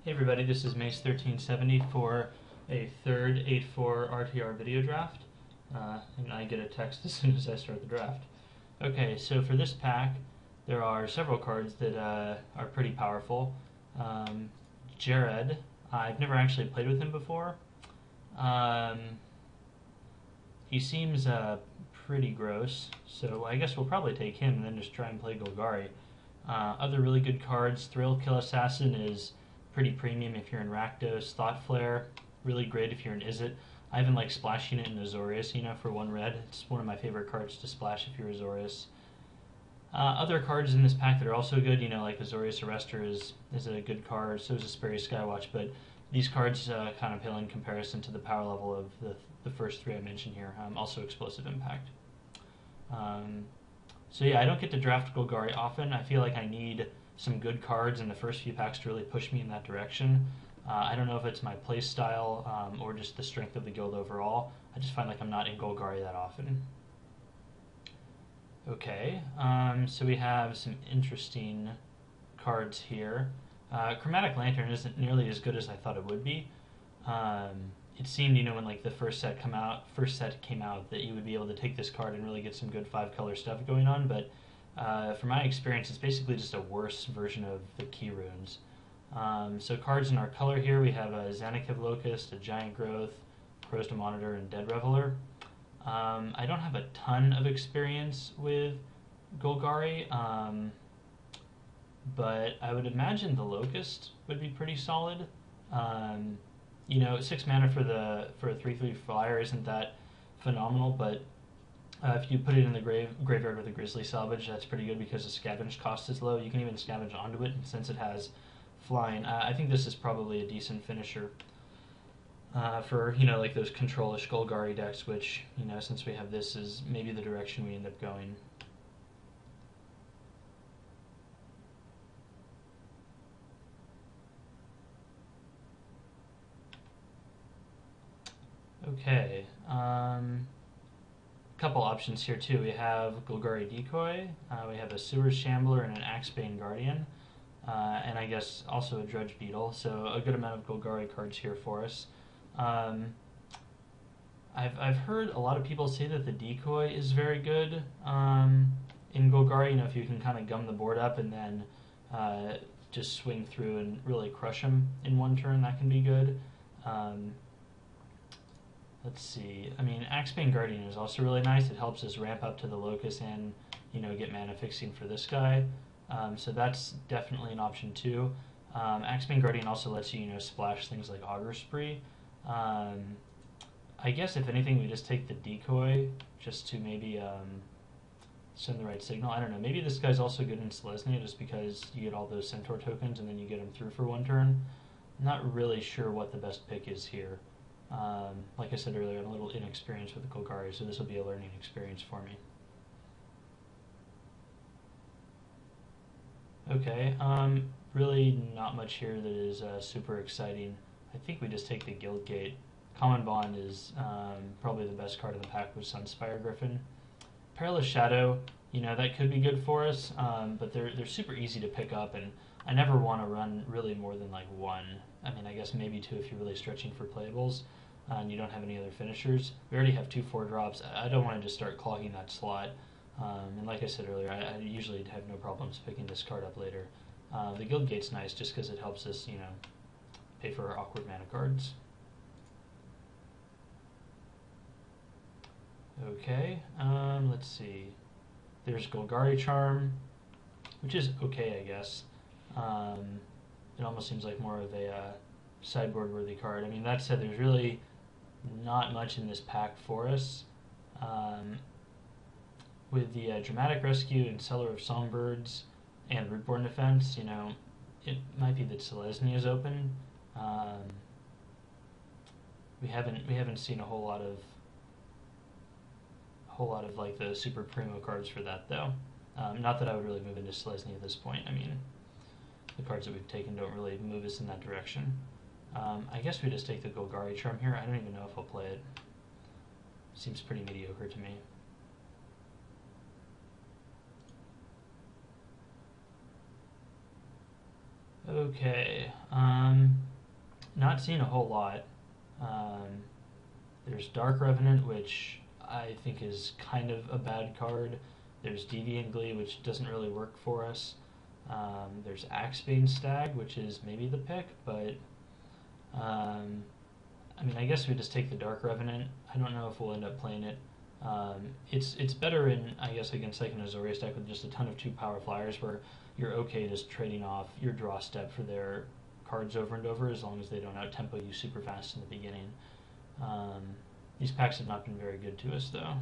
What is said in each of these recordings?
Hey everybody, this is Mace1370 for a third 8-4 RTR video draft. And I get a text as soon as I start the draft. Okay, so for this pack, there are several cards that are pretty powerful. Jared, I've never actually played with him before. He seems pretty gross, so I guess we'll probably take him and then just try and play Golgari. Other really good cards, Thrill Kill Assassin is pretty premium if you're in Rakdos. Thought Flare, really great if you're in Izzet. I even like splashing it in Azorius, for 1 red. It's one of my favorite cards to splash if you're Azorius. Other cards in this pack that are also good, like Azorius Arrestor is a good card, so is Asperia Skywatch, but these cards kind of pale in comparison to the power level of the first 3 I mentioned here. Also Explosive Impact. So yeah, I don't get to draft Golgari often. I feel like I need some good cards in the first few packs to really push me in that direction. I don't know if it's my play style or just the strength of the guild overall. I just find like I'm not in Golgari that often. Okay, so we have some interesting cards here. Chromatic Lantern isn't nearly as good as I thought it would be. It seemed, when like the first set came out, that you would be able to take this card and really get some good 5-color stuff going on. But from my experience, it's basically just a worse version of the key runes. So cards in our color here, we have a Zanakiv Locust, a Giant Growth, Crows to Monitor, and Dead Reveler. I don't have a ton of experience with Golgari, but I would imagine the Locust would be pretty solid. 6 mana for a 3/3 flyer isn't that phenomenal, but if you put it in the graveyard with a Grizzly Salvage, that's pretty good because the scavenge cost is low. You can even scavenge onto it, and since it has flying, I think this is probably a decent finisher for like those control-ish Golgari decks, which since we have this is maybe the direction we end up going. Okay, couple options here too. We have Golgari Decoy, we have a Sewer Shambler and an Axebane Guardian, and I guess also a Drudge Beetle, so a good amount of Golgari cards here for us. I've heard a lot of people say that the Decoy is very good in Golgari, if you can kind of gum the board up and then just swing through and really crush them in 1 turn, that can be good. Let's see. Axebane Guardian is also really nice. It helps us ramp up to the Locust and, get mana fixing for this guy. So that's definitely an option too. Axebane Guardian also lets you, splash things like Augur Spree. I guess if anything, we just take the Decoy just to maybe send the right signal. I don't know. Maybe this guy's also good in Selesnya just because you get all those Centaur tokens and then you get them through for 1 turn. I'm not really sure what the best pick is here. Like I said earlier, I'm a little inexperienced with the Golgari, so this will be a learning experience for me. Okay, really not much here that is super exciting. I think we just take the Guildgate. Common Bond is probably the best card in the pack with Sunspire Griffin. Perilous Shadow, that could be good for us, but they're super easy to pick up, and I never want to run really more than like 1. I guess maybe 2 if you're really stretching for playables and you don't have any other finishers. We already have 2 4-drops. I don't want to just start clogging that slot. And like I said earlier, I usually have no problems picking this card up later. The Guildgate's nice just because it helps us, pay for our awkward mana cards. Okay, let's see. There's Golgari Charm, which is okay, I guess. It almost seems like more of a sideboard-worthy card. That said, there's really not much in this pack for us. With the Dramatic Rescue and Cellar of Songbirds and Rootborn Defense, it might be that Selesnya is open. We haven't seen a whole lot of like the super primo cards for that though. Not that I would really move into Selesnya at this point. The cards that we've taken don't really move us in that direction. I guess we just take the Golgari Charm here. I don't even know if I'll play it. Seems pretty mediocre to me. Okay, not seeing a whole lot. Um, there's Dark Revenant, which I think is kind of a bad card. There's Deviant Glee, which doesn't really work for us. There's Axebane Stag, which is maybe the pick, but um, I mean, I guess we just take the Dark Revenant. I don't know if we'll end up playing it. It's better in, I guess, against like an Azorius deck with just a ton of 2 power flyers where you're okay just trading off your draw step for their cards over and over as long as they don't out-tempo you super fast in the beginning. Um, these packs have not been very good to us, though.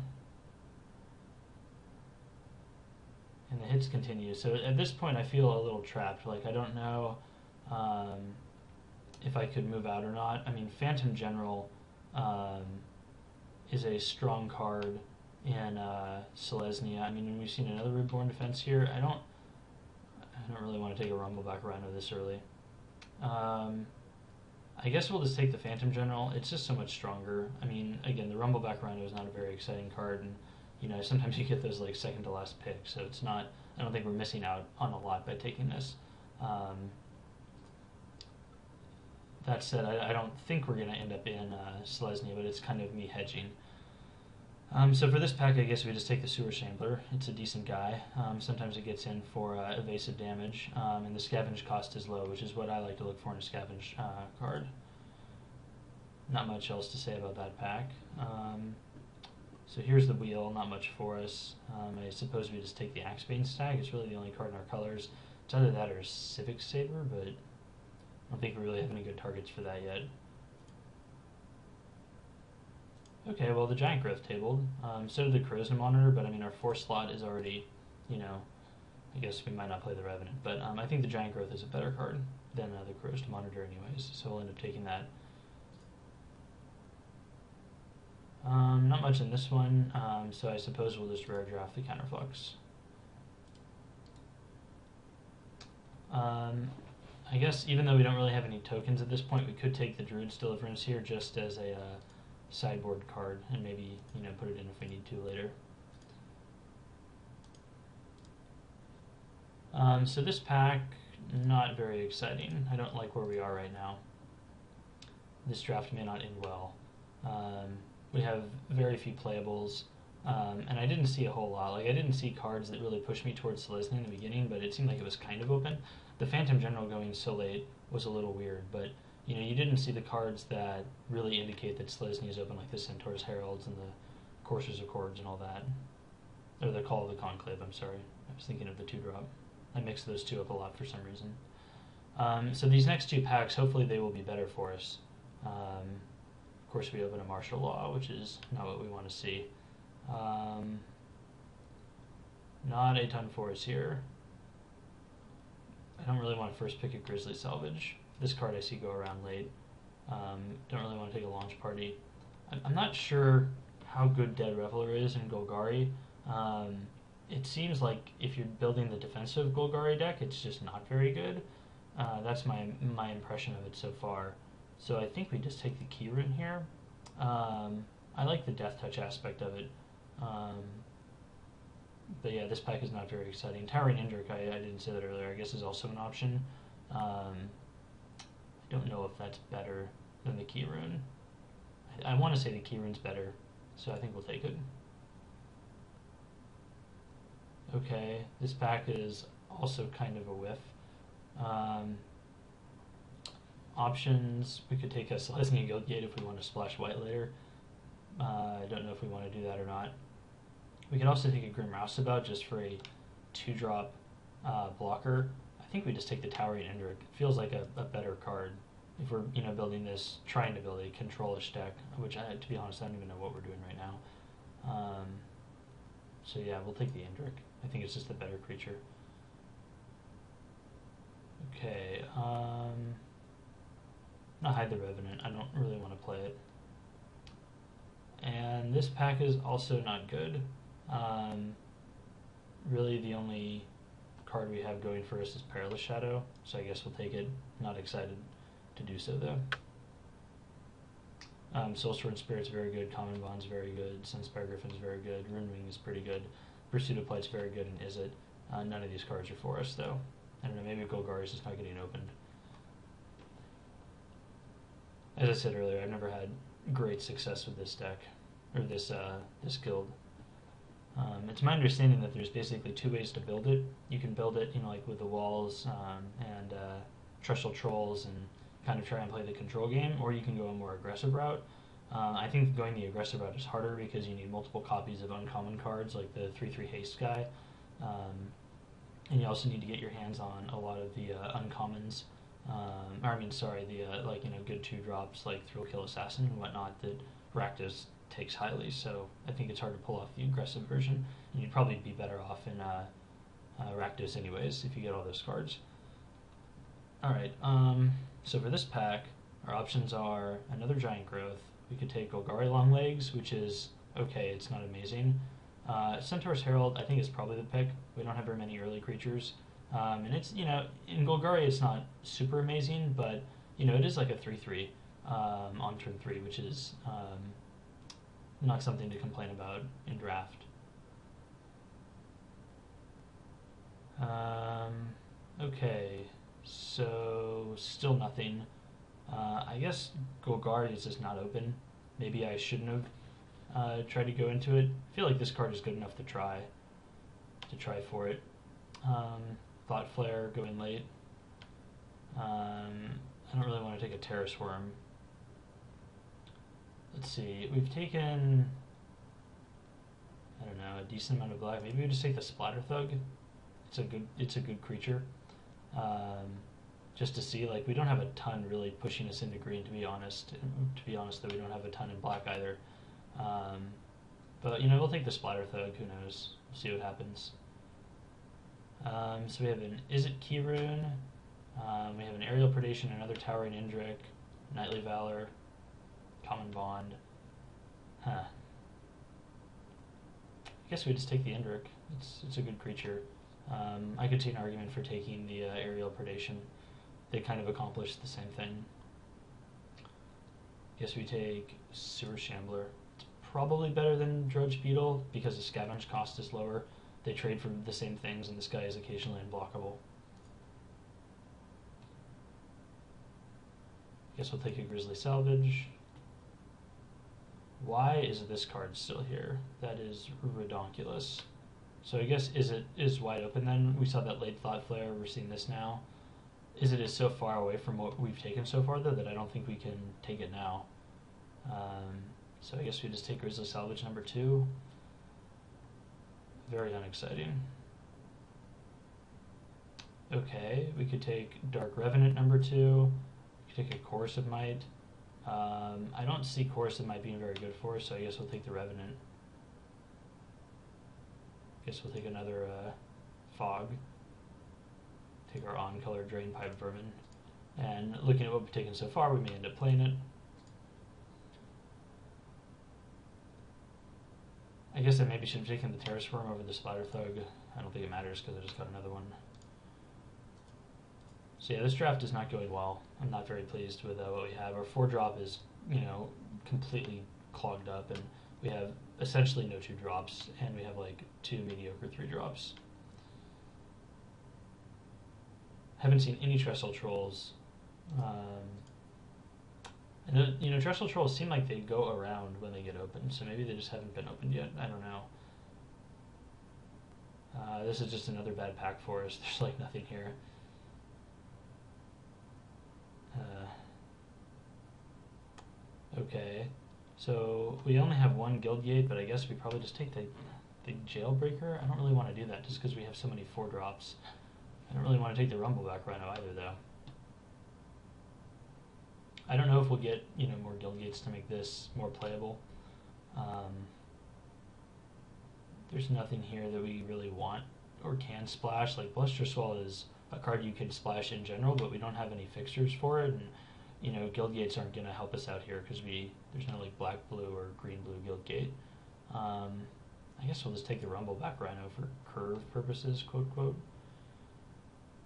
And the hits continue. So at this point, I feel a little trapped. Like, I don't know um, if I could move out or not. I mean, Phantom General um, is a strong card in Selesnya. I mean, we've seen another Reborn Defense here. I don't really want to take a Rumbleback Rhino this early. I guess we'll just take the Phantom General. It's just so much stronger. I mean, again, the Rumbleback Rhino is not a very exciting card, and you know, sometimes you get those like second to last picks, so it's not. I don't think we're missing out on a lot by taking this. That said, I don't think we're going to end up in Selesnya, but it's kind of me hedging. So for this pack, I guess we just take the Sewer Shambler. It's a decent guy. Sometimes it gets in for evasive damage, and the scavenge cost is low, which is what I like to look for in a scavenge card. Not much else to say about that pack. So here's the wheel, not much for us. I suppose we just take the Axebane Stag. It's really the only card in our colors. It's either that or Civic Saber, but I don't think we really have any good targets for that yet. Okay, well, the Giant Growth tabled. So did the Corrosion Monitor, but I mean, our 4th slot is already, you know, I guess we might not play the Revenant, but I think the Giant Growth is a better card than the Corrosion Monitor anyways, so we'll end up taking that. Not much in this one, so I suppose we'll just rare draft the Counterflux. I guess even though we don't really have any tokens at this point, we could take the Druid's Deliverance here just as a sideboard card and maybe, you know, put it in if we need to later. So this pack, not very exciting. I don't like where we are right now. This draft may not end well. We have very few playables, and I didn't see a whole lot. Like, I didn't see cards that really pushed me towards Selesnya in the beginning, but it seemed like it was kind of open. The Phantom General going so late was a little weird, but you know, you didn't see the cards that really indicate that Selesnya is open, like the Centaur's Heralds and the Coursers Accords and all that. Or the Call of the Conclave, I'm sorry. I was thinking of the 2-drop. I mixed those two up a lot for some reason. So these next 2 packs, hopefully they will be better for us. Of course, we open a Martial Law, which is not what we want to see. Not a ton for us here. I don't really want to first pick a Grizzly Salvage. This card I see go around late. Don't really want to take a Launch Party. I'm not sure how good Dead Reveler is in Golgari. It seems like if you're building the defensive Golgari deck, it's just not very good. That's my impression of it so far. So I think we just take the Key Rune here. I like the Death Touch aspect of it. But yeah, this pack is not very exciting. Towering Indrik, I didn't say that earlier, I guess is also an option. I don't know if that's better than the Key Rune. I want to say the Key Rune's better, so I think we'll take it. Okay, this pack is also kind of a whiff. Options, we could take a Selesnya Guildgate if we want to splash white later. I don't know if we want to do that or not. We could also take a Grim Roustabout just for a 2-drop blocker. I think we just take the Towering Indrik. It feels like a better card if we're, you know, building this, trying to build a control-ish deck, which to be honest, I don't even know what we're doing right now. So yeah, we'll take the Indrik. I think it's just a better creature. Okay, not Hide the Revenant. I don't really want to play it. And this pack is also not good. Really, the only card we have going for us is Perilous Shadow, so I guess we'll take it. Not excited to do so, though. Soulstorm and Spirit's very good, Common Bond's very good, Sunspire Griffin's very good, Runewing is pretty good, Pursuit of Plight's very good, and Is It? None of these cards are for us, though. I don't know, maybe Golgari's just not getting opened. as I said earlier, I've never had great success with this deck, or this guild. It's my understanding that there's basically two ways to build it. You can build it, like with the walls and Treshel Trolls and kind of try and play the control game, or you can go a more aggressive route. I think going the aggressive route is harder because you need multiple copies of uncommon cards, like the 3/3 haste guy, and you also need to get your hands on a lot of the uncommons. Good 2 drops like Thrill Kill Assassin and whatnot that Rakdos takes highly. So I think it's hard to pull off the aggressive version, and you'd probably be better off in Rakdos anyways if you get all those cards. All right. So for this pack, our options are another Giant Growth. We could take Golgari Longlegs, which is okay. It's not amazing. Centaur's Herald, I think, is probably the pick. We don't have very many early creatures. And it's, in Golgari it's not super amazing, but, it is like a 3/3 on turn 3, which is not something to complain about in draft. Okay, so still nothing. I guess Golgari is just not open. Maybe I shouldn't have tried to go into it. I feel like this card is good enough to try for it. Thought Flare going late. I don't really want to take a Terrace Worm. Let's see. We've taken, I don't know, a decent amount of black. Maybe we just take the Splatter Thug. It's a good creature. Just to see, we don't have a ton really pushing us into green, to be honest. Though, we don't have a ton in black either. But we'll take the Splatter Thug. Who knows? We'll see what happens. So we have an Izzet Keyrune. We have an Aerial Predation, another Towering Indrik, Knightly Valor, Common Bond. I guess we just take the Indrik. It's a good creature. I could see an argument for taking the Aerial Predation. They kind of accomplish the same thing. Guess we take Sewer Shambler. It's probably better than Drudge Beetle because the scavenge cost is lower. They trade for the same things, and this guy is occasionally unblockable. Guess we'll take a Grizzly Salvage. Why is this card still here? That is redonkulous. So I guess Izzet is wide open then. We saw that late Thought Flare. We're seeing this now. Izzet is so far away from what we've taken so far, though, that I don't think we can take it now. So I guess we just take Grizzly Salvage number 2. Very unexciting. Okay, we could take Dark Revenant number 2. We could take a Chorus of Might. I don't see Chorus of Might being very good for us, so I guess we'll take the Revenant. Guess we'll take another Fog. Take our on-color Drainpipe Vermin. And looking at what we've taken so far, we may end up playing it. I guess I maybe should have taken the Terrace Worm over the Splatter Thug. I don't think it matters because I just got another one. So yeah, this draft is not going well. I'm not very pleased with what we have. Our 4-drop is, completely clogged up, and we have essentially no 2-drops, and we have 2 mediocre 3-drops. Haven't seen any Treshel Trolls. And Treshel Trolls seem like they go around when they get open, so maybe they just haven't been opened yet. I don't know. This is just another bad pack for us. There's nothing here. Okay, so we only have 1 Guild Gate, but I guess we probably just take the Jailbreaker. I don't really want to do that just because we have so many 4-drops. I don't really want to take the Rumbleback Rhino either, though. I don't know if we'll get more Guild Gates to make this more playable. There's nothing here that we really want or can splash. Bluster Swell is a card you can splash in general, but we don't have any fixtures for it, and Guild Gates aren't going to help us out here because there's no black blue or green blue Guild Gate. I guess we'll just take the Rumbleback Rhino for curve purposes, quote quote.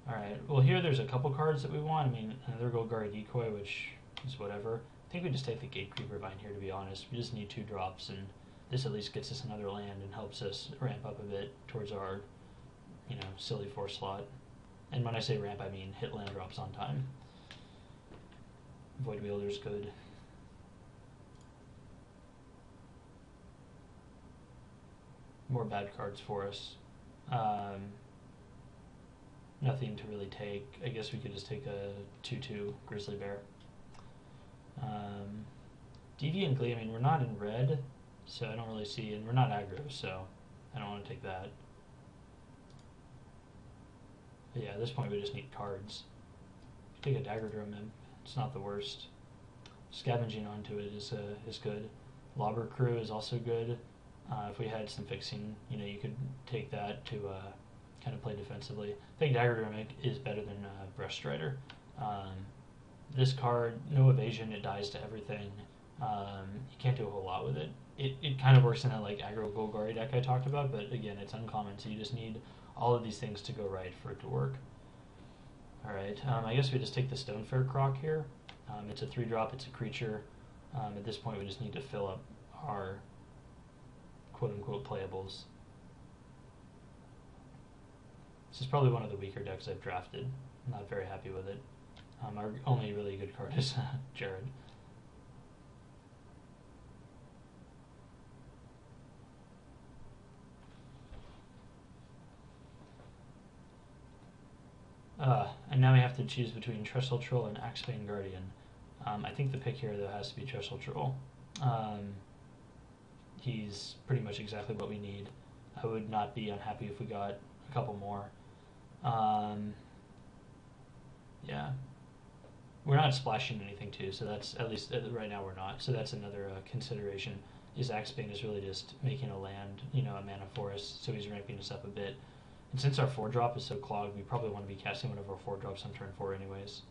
Alright, well here there's a couple cards that we want. Another Golgari Decoy, which is whatever. I think we just take the Gate Creeper Vine here, to be honest. We just need 2 drops, and this at least gets us another land and helps us ramp up a bit towards our, silly 4 slot. And when I say ramp, I mean hit land drops on time. Void Wielder's good. More bad cards for us. Nothing to really take. I guess we could just take a 2/2 Grizzly Bear. Deviant Glee, I mean, we're not in red, so I don't really see, and we're not aggro, so I don't want to take that. But yeah, at this point we just need cards. Take a Dagger Drum Imp, it's not the worst. Scavenging onto it is good. Lobber Crew is also good. If we had some fixing, you could take that to kind of play defensively. I think Dagger Drum Imp is better than Brush Strider. This card, no evasion, it dies to everything. You can't do a whole lot with it. It kind of works in that like aggro Golgari deck I talked about, but again, it's uncommon, so you just need all of these things to go right for it to work. Alright, I guess we just take the Stonefair Croc here. It's a 3-drop, it's a creature. At this point we just need to fill up our quote-unquote playables. This is probably one of the weaker decks I've drafted. I'm not very happy with it. Our only really good card is Jared. And now we have to choose between Trestle Troll and Axebane Guardian. I think the pick here, though, has to be Trestle Troll. He's pretty much exactly what we need. I would not be unhappy if we got a couple more. Yeah. We're not splashing anything, too, so that's, at least right now we're not. So that's another consideration, is Axebane is really just making a land, a mana forest, so he's ramping us up a bit. And since our 4-drop is so clogged, we probably want to be casting one of our 4-drops on turn 4 anyways.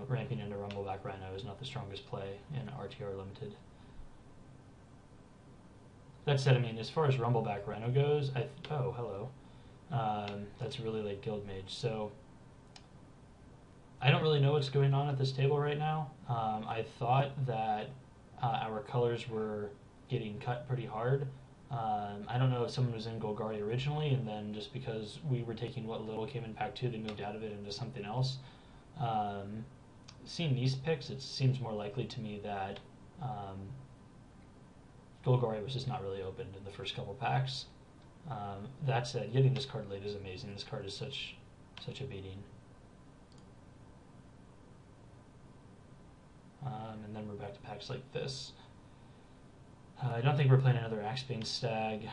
Ramping into Rumbleback Rhino is not the strongest play in RTR Limited. That said, I mean, as far as Rumbleback Rhino goes, oh, hello. That's really like Guild Mage. So I don't really know what's going on at this table right now. I thought that our colors were getting cut pretty hard. I don't know if someone was in Golgari originally, and then just because we were taking what little came in pack 2, they moved out of it into something else. Seeing these picks, it seems more likely to me that Golgari was just not really opened in the first couple packs. That said, getting this card late is amazing. This card is such a beating. And then we're back to packs like this. I don't think we're playing another Axebane Stag.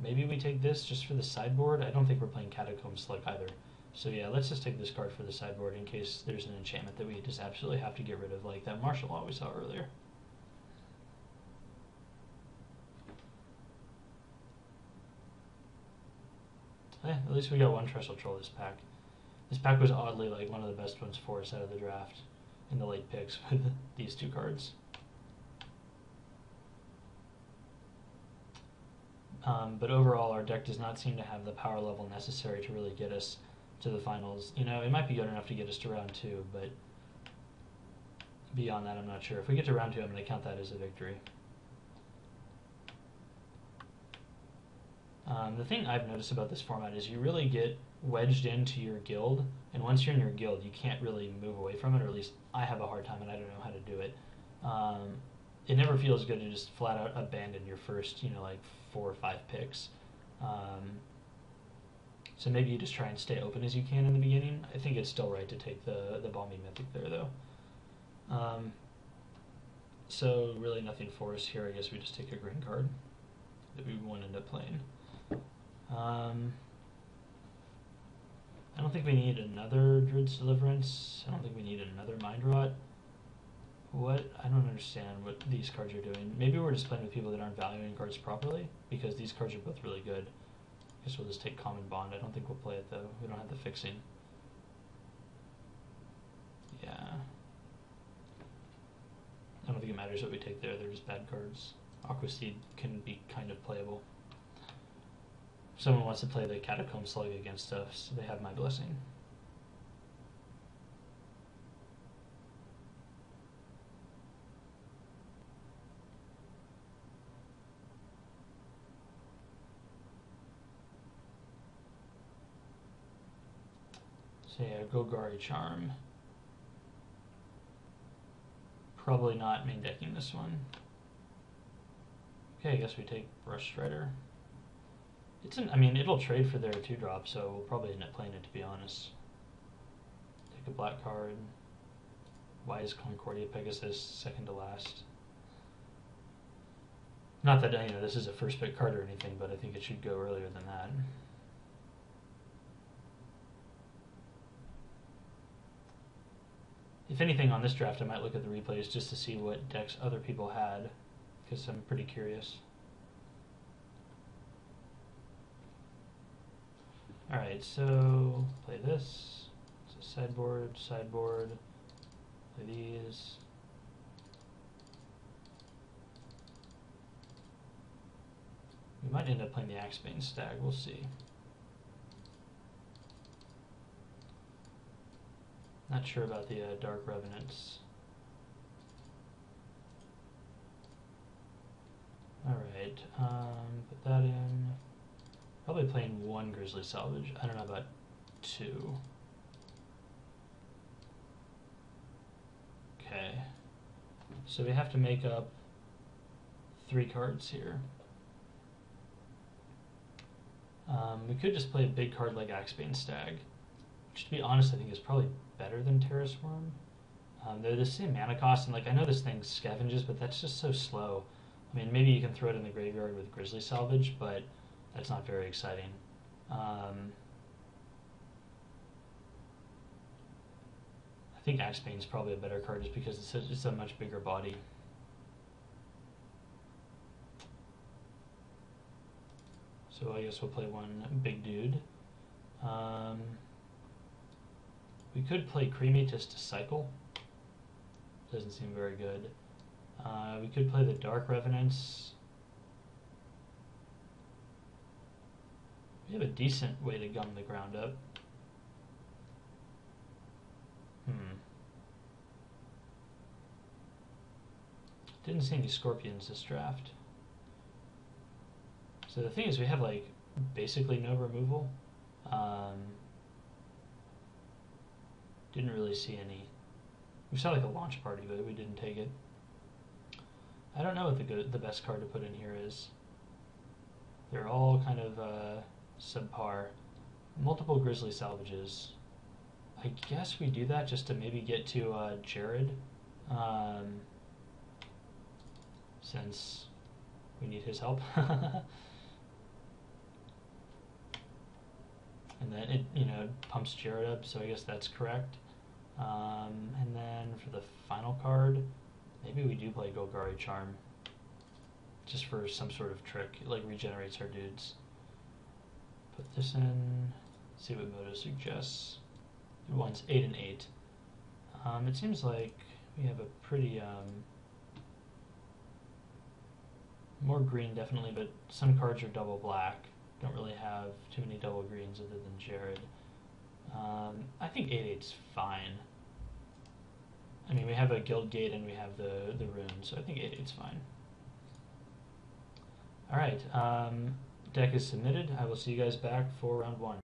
Maybe we take this just for the sideboard. I don't think we're playing Catacomb Slug either. So yeah, let's just take this card for the sideboard in case there's an enchantment that we just absolutely have to get rid of, like that martial law we saw earlier. At least we got one Trestle Troll this pack. This pack was oddly like one of the best ones for us out of the draft in the late picks with these two cards. But overall, our deck does not seem to have the power level necessary to really get us to the finals. It might be good enough to get us to round 2, but beyond that, I'm not sure. If we get to round 2, I'm going to count that as a victory. The thing I've noticed about this format is you really get wedged into your guild, and once you're in your guild, you can't really move away from it, or at least I have a hard time and I don't know how to do it. It never feels good to just flat out abandon your first, like 4 or 5 picks. So maybe you just try and stay open as you can in the beginning. I think it's still right to take the Balmy Mythic there, though. So really nothing for us here. I guess we just take a green card that we won't end up playing. I don't think we need another Druid's Deliverance. I don't think we need another Mind Rot. I don't understand what these cards are doing. Maybe we're just playing with people that aren't valuing cards properly, because these cards are both really good. I guess we'll just take Common Bond. I don't think we'll play it, though. We don't have the fixing. Yeah. I don't think it matters what we take there. They're just bad cards. Aqua Seed can be kind of playable. If someone wants to play the Catacomb Slug against us, they have my blessing. So yeah, Golgari Charm. probably not main decking this one. Okay, I guess we take Brush Strider. I mean, it'll trade for their 2-drop, so we'll probably end up playing it, to be honest. Take a black card. Wise Concordia Pegasus, second to last. Not that this is a first pick card or anything, but I think it should go earlier than that. If anything, on this draft, I might look at the replays just to see what decks other people had, because I'm pretty curious. Alright, so play this. So sideboard, sideboard. Play these. We might end up playing the Axebane Stag, we'll see. Not sure about the Dark Revenants. Alright, put that in. Probably playing 1 Grizzly Salvage. I don't know about 2. Okay. So we have to make up 3 cards here. We could just play a big card like Axebane Stag, which, to be honest, I think is probably better than Terrace Worm. They're the same mana cost, and I know this thing scavenges, but that's just so slow. I mean, maybe you can throw it in the graveyard with Grizzly Salvage, but that's not very exciting. I think Axebane is probably a better card just because it's a much bigger body. So I guess we'll play 1 big dude. We could play Creamy just to cycle. Doesn't seem very good. We could play the Dark Revenants. We have a decent way to gum the ground up. Didn't see any Scorpions this draft. So the thing is, we have basically no removal. Didn't really see any. We saw a launch party, but we didn't take it. I don't know what the best card to put in here is. They're all kind of subpar. Multiple Grizzly Salvages. I guess we do that just to maybe get to Jared, since we need his help. And then it pumps Jared up, so I guess that's correct. And then for the final card, maybe we do play Golgari Charm, just for some sort of trick. It regenerates our dudes. Put this in, see what Moto suggests. It wants 8 and 8. It seems like we have a pretty more green definitely, but some cards are double black. Don't really have too many double greens other than Jared. I think 8/8's fine. I mean, we have a Guild Gate and we have the rune, so I think 8/8's fine. Alright, deck is submitted. I will see you guys back for round 1.